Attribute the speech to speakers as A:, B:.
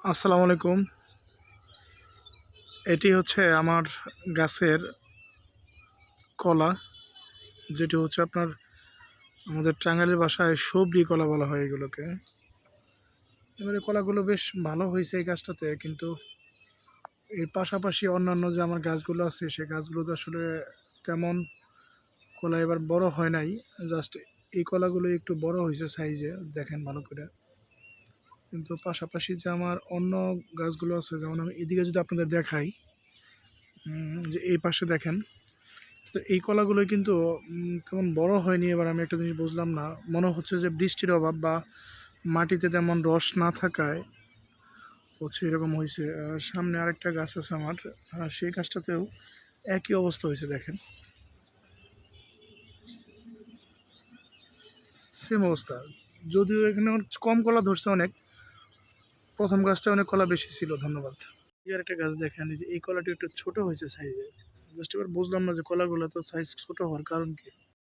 A: আসসালামু আলাইকুম। এটি হচ্ছে আমার গাছের কলা, যেটি হচ্ছে আপনার আমাদের টাঙ্গাইলের ভাষায় সবরি কলা বলা হয় এগুলোকে। এবারে কলাগুলো বেশ ভালো হয়েছে এই গাছটাতে, কিন্তু এর পাশাপাশি অন্যান্য যে আমার গাছগুলো আছে সেই গাছগুলোতে আসলে তেমন কলা এবার বড় হয় নাই। জাস্ট এই কলাগুলো একটু বড় হয়েছে সাইজে, দেখেন ভালো করে। কিন্তু পাশাপাশি যে আমার অন্য গাছগুলো আছে, যেমন আমি এদিকে যদি আপনাদের দেখাই, যে এই পাশে দেখেন, তো এই কলাগুলো কিন্তু তেমন বড় হয়নি। এবার আমি একটা জিনিস বুঝলাম না, মনে হচ্ছে যে বৃষ্টির অভাব বা মাটিতে তেমন রস না থাকায় হচ্ছে এরকম হয়েছে। আর সামনে আরেকটা গাছ আছে আমার, সেই গাছটাতেও একই অবস্থা হয়েছে, দেখেন সেম অবস্থা। যদিও এখানে আমার কম কলা ধরছে অনেক, প্রথম গাছটা অনেক কলা বেশি ছিল। ধন্যবাদ। এই আর একটা গাছ দেখেন, এই যে এই কলাটি একটু ছোট হয়েছে সাইজে। জাস্ট এবার বুঝলাম না যে কলাগুলো তো সাইজ ছোট হওয়ার কারণ কি।